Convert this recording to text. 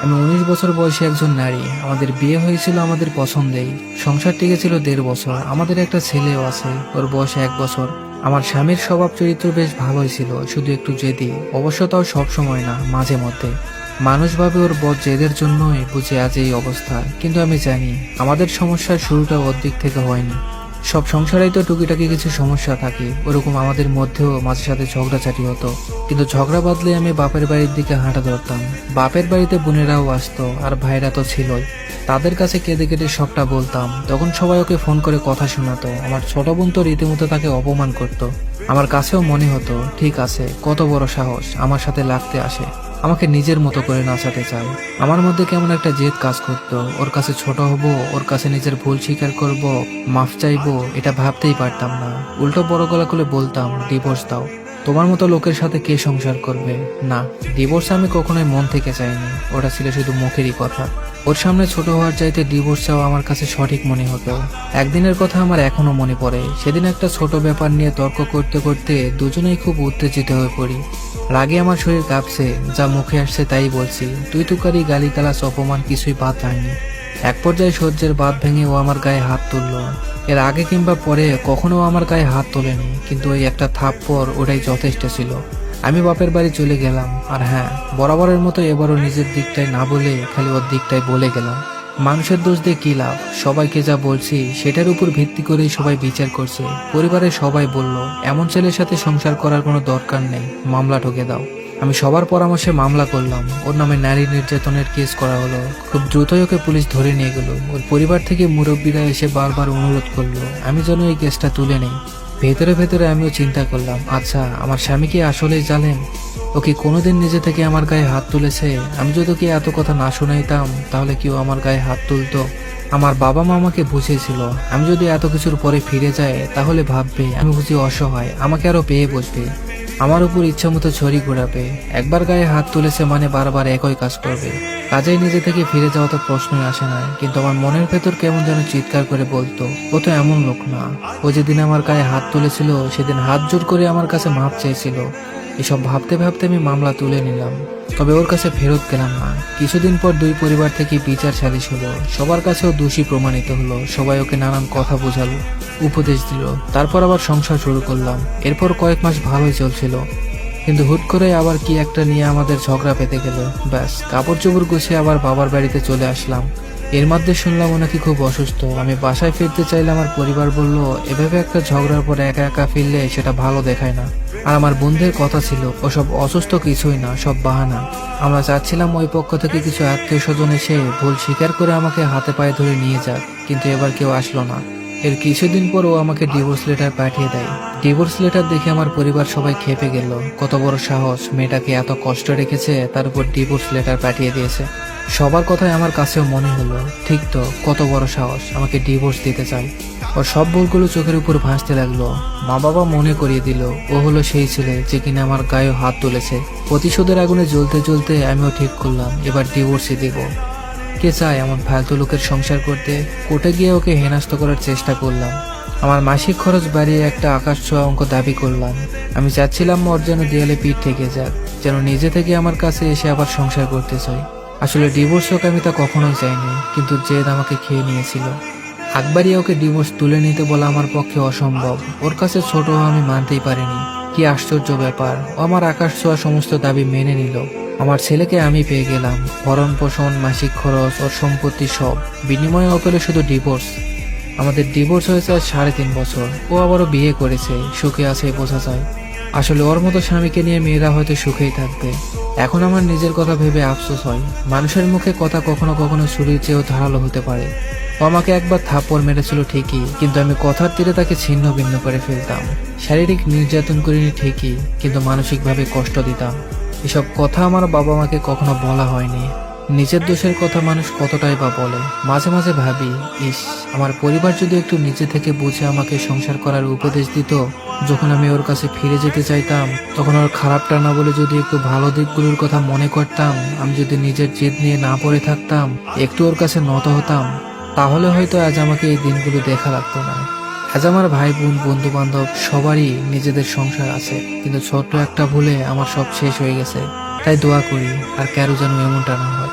আমি 19 বছর বয়সী একজন নারী। আমাদের বিয়ে হয়েছিল আমাদের পছন্দেই। সংসার টিকেছিল 1.5 বছর। আমাদের একটা ছেলেও আছে, ওর বয়স 1 বছর। আমার স্বামীর স্বভাব চরিত্র বেশ ভালোই ছিল, শুধু একটু জেদি। অবশ্য তাও সবসময় না, মাঝে মধ্যে। মানুষ ভাবে ওর বদ জেদের জন্যই বুঝি আজ এই অবস্থা, কিন্তু আমি জানি আমাদের সমস্যার শুরুটা ওর দিক থেকে হয়নি। সব সংসারেই তো টুকিটাকি কিছু সমস্যা থাকে, ওরকম আমাদের মধ্যেও মাঝে সাথে ঝগড়াঝাটি হতো। কিন্তু ঝগড়া বাদলে আমি বাপের বাড়ির দিকে হাঁটা ধরতাম। বাপের বাড়িতে বোনেরাও আসতো, আর ভাইরা তো ছিলই। তাদের কাছে কেঁদে কেটে সবটা বলতাম। তখন সবাই ওকে ফোন করে কথা শোনাতো। আমার ছোট বোন তো রীতিমতো তাকে অপমান করত। আমার কাছেও মনে হতো, ঠিক আছে, কত বড় সাহস আমার সাথে লাগতে আসে, আমাকে নিজের মতো করে নাচাতে চায়। আমার মধ্যে কেমন একটা জেদ কাজ করতো। ওর কাছে ছোট হব, ওর কাছে নিজের ভুল স্বীকার করব, মাফ চাইবো, এটা ভাবতেই পারতাম না। উল্টো বড় গলা করে বলতাম, ডিভোর্স দাও। তোমার মতো লোকের সাথে কে সংসার করবে? না, ডিভোর্স আমি কখনোই মন থেকে চাইনি। ওটা ছিল শুধু মুখেরই কথা। ওর সামনে ছোট হওয়ার চাইতে ডিভোর্স চাওয়া আমার কাছে সঠিক মনে হতো। একদিনের কথা আমার এখনো মনে পড়ে। সেদিন একটা ছোট ব্যাপার নিয়ে তর্ক করতে করতে দুজনেই খুব উত্তেজিত হয়ে পড়ি। রাগে আমার শরীর কাঁপছে, যা মুখে আসছে তাই বলছি। তুই তুকারি, গালিগালাজ, অপমান কিছুই বাদ যায়নি। এক পর্যায়ে সহ্যের বাঁধ ভেঙে ও আমার গায়ে হাত তুললো। এর আগে কিংবা পরে কখনো আমার গায়ে হাত তোলেনি, কিন্তু ওই একটা থাপ্পড় ওটাই যথেষ্ট ছিল। আমি বাপের বাড়ি চলে গেলাম। আর হ্যাঁ, বরাবরের মতো এবারও নিজের দিকটাই না বলে খালি ওর দিকটাই বলে গেলাম। মানুষের দোষ দিয়ে কি লাভ? সবাইকে যা বলছি সেটার উপর ভিত্তি করেই সবাই বিচার করছে। পরিবারের সবাই বলল, এমন ছেলের সাথে সংসার করার কোনো দরকার নেই, মামলা ঠকে দাও। আমি সবার পরামর্শে মামলা করলাম। ওর নামে নারী নির্যাতনের কেস করা হলো। খুব দ্রুতই ওকে পুলিশ ধরে নিয়ে গেল। ওর পরিবার থেকে মুরব্বীরা এসে বারবার অনুরোধ করলো আমি যেন এই কেসটা তুলে নেই। ভেতরে ভেতরে আমিও চিন্তা করলাম, আচ্ছা, আমার স্বামী কি আসলেই জানেন? ও কি কোনোদিন নিজে থেকে আমার গায়ে হাত তুলেছে? আমি যদি ওকে এত কথা না শোনাইতাম, তাহলে কি ও আমার গায়ে হাত তুলতো? আমার বাবা মা আমাকে বুঝিয়েছিল, আমি যদি এত কিছুর পরে ফিরে যাই তাহলে ভাববে আমি বুঝি অসহায়, আমাকে আরো পেয়ে বসবে, আমার উপর ইচ্ছা মতো ছড়ি ঘোরাবে। একবার গায়ে হাত তুলেছে মানে বারবার একই কাজ করবে। কাজেই নিজে থেকে ফিরে যাওয়া তো প্রশ্নই আসে না। কিন্তু আমার মনের ভেতর কেমন যেন চিৎকার করে বলতো, ও তো এমন লোক না। ও যেদিন আমার গায়ে হাত তুলেছিল সেদিন হাত জোর করে আমার কাছে মাপ চেয়েছিল। এসব ভাবতে ভাবতে আমি মামলা তুলে নিলাম। তবে ওর কাছে ফেরত গেলাম না। কিছুদিন পর দুই পরিবার থেকে বিচার সালিশ হলো। সবার কাছেও দোষী প্রমাণিত হলো। সবাই ওকে নানান কথা বোঝালো, উপদেশ দিল। তারপর আবার সংসার শুরু করলাম। এরপর কয়েক মাস ভালোই চলছিল, কিন্তু হুট করে আবার কি একটা নিয়ে আমাদের ঝগড়া পেতে গেল। ব্যাস, কাপড় চোপড় গুছিয়ে আবার বাবার বাড়িতে চলে আসলাম। এর মধ্যে শুনলাম ও নাকি খুব অসুস্থ। আমি বাসায় ফিরতে চাইলে আমার পরিবার বলল, এভাবে একটা ঝগড়ার পর একা একা ফিরলে সেটা ভালো দেখায় না। আর আমার বন্ধুদের কথা ছিল, ওসব অসুস্থ কিছুই না, সব বাহানা। আমরা চাচ্ছিলাম ওই পক্ষ থেকে কিছু আত্মীয় স্বজন এসে ভুল স্বীকার করে আমাকে হাতে পায়ে ধরে নিয়ে যাক, কিন্তু এবার কেউ আসলো না। এর কিছুদিন পর ও আমাকে ডিভোর্স লেটার পাঠিয়ে দেয়। ডিভোর্স লেটার দেখে আমার পরিবার সবাই খেপে গেল। কত বড় সাহস, মেয়েটাকে এত কষ্ট রেখেছে, তার উপর ডিভোর্স লেটার পাঠিয়ে দিয়েছে। সবার কথাই আমার কাছেও মনে হলো, ঠিক তো, কত বড় সাহস, আমাকে ডিভোর্স দিতে চাই। ওর সব ভুলগুলো চোখের উপর ভাসতে লাগলো। মা বাবা মনে করিয়ে দিল, ও হলো সেই ছেলে যে কিনা আমার গায়ে হাত তুলেছে। প্রতিশোধের আগুনে জ্বলতে জ্বলতে আমিও ঠিক করলাম, এবার ডিভোর্সই দিব। কে চায় এমন ফালতু লোকের সংসার করতে? কোর্টে গিয়ে ওকে হেনস্থ করার চেষ্টা করলাম। আমার মাসিক খরচ বাড়িয়ে একটা আকাশ ছোঁয়া অঙ্ক দাবি করলাম। আমি চাচ্ছিলাম ওর যেন দেয়ালে পিঠ থেকে যাক, যেন নিজে থেকে আমার কাছে এসে আবার সংসার করতে চাই। আসলে ডিভোর্স হোক আমি তা কখনোই চাইনি, কিন্তু জেদ আমাকে খেয়ে নিয়েছিল। আকবরই ওকে ডিভোর্স তুলে নিতে বলা আমার পক্ষে অসম্ভব। ওর কাছে ছোট হওয়া আমি মানতেই পারিনি। কি আশ্চর্য ব্যাপার, ও আমার আকাশ ছোঁয়া সমস্ত দাবি মেনে নিল। আমার ছেলেকে আমি পেয়ে গেলাম, ভরণ পোষণ, মাসিক খরচ, ওর সম্পত্তি সব। বিনিময়ে ও পেল শুধু ডিভোর্স। আমাদের ডিভোর্স হয়েছে আজ 3.5 বছর। ও আবারও বিয়ে করেছে, সুখে আছে বোঝা যায়। আসলে ওর মতো স্বামীকে নিয়ে মেয়েরা হয়তো সুখেই থাকবে। এখন আমার নিজের কথা ভেবে আফসোস হয়। মানুষের মুখে কথা কখনো কখনো ছুরির চেয়েও ধারালো হতে পারে। ও আমাকে একবার থাপ্পড় মেরেছিল ঠিকই, কিন্তু আমি কথার তীরে তাকে ছিন্ন ভিন্ন করে ফেলতাম। শারীরিক নির্যাতন করিনি ঠিকই, কিন্তু মানসিকভাবে কষ্ট দিতাম। এসব কথা আমার বাবা মাকে কখনো বলা হয়নি। নিজের দোষের কথা মানুষ কতটাই বা বলে। মাঝে মাঝে ভাবি, ইস, আমার পরিবার যদি একটু নিজে থেকে বুঝে আমাকে সংসার করার উপদেশ দিত। যখন আমি ওর কাছে ফিরে যেতে চাইতাম, তখন ওর খারাপটা না বলে যদি একটু ভালো দিকগুলোর কথা মনে করতাম, আমি যদি নিজের জেদ নিয়ে না পড়ে থাকতাম, একটু ওর কাছে নত হতাম, তাহলে হয়তো আজ আমাকে এই দিনগুলো দেখা লাগতো না। আজ আমার ভাই বোন, বন্ধু বান্ধব সবারই নিজেদের সংসার আছে, কিন্তু ছোট্ট একটা ভুলে আমার সব শেষ হয়ে গেছে। তাই দোয়া করি আর কারো যেন এমনটা না হয়।